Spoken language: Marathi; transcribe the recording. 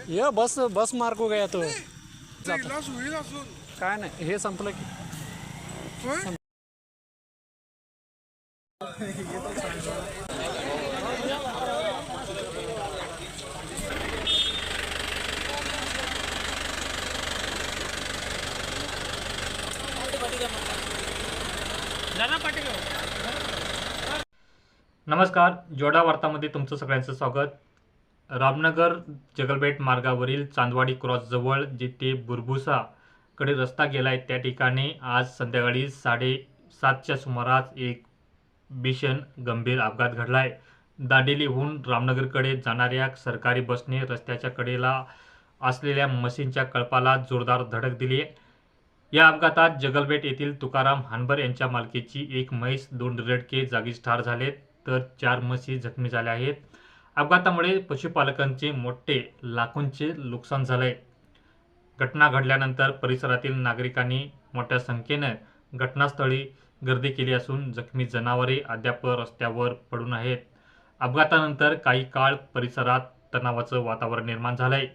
ये बस बस मार्ग हो गया तो इलाज होईल अजून काय नाही हे संपलं की होय? नमस्कार, जोडा वार्तामध्ये तुमचं सगळ्यांचं स्वागत. रामनगर जगलबेट मार्गावरील चांदवाडी क्रॉस जवळ जिथे बुरबुसाकडे रस्ता गेलाय त्या ठिकाणी आज संध्याकाळी 7:30च्या सुमारास एक भीषण गंभीर अपघात घडलाय. दांडेलीहून रामनगरकडे जाणाऱ्या सरकारी बसने रस्त्याच्या कडेला असलेल्या मशीनच्या कळपाला जोरदार धडक दिली. या अपघातात जगलबेट येथील तुकाराम हानबर यांच्या मालकीची एक म्हैस, 2 रेडके जागीच ठार झालेत तर 4 म्हशी जखमी झाल्या आहेत. अपघातामुळे पशुपालकांचे मोठे लाखोंचे नुकसान झालंय. घटना घडल्यानंतर परिसरातील नागरिकांनी मोठ्या संख्येनं घटनास्थळी गर्दी केली असून जखमी जनावरे अद्याप रस्त्यावर पडून आहेत. अपघातानंतर काही काळ परिसरात तणावाचं वातावरण निर्माण झालंय.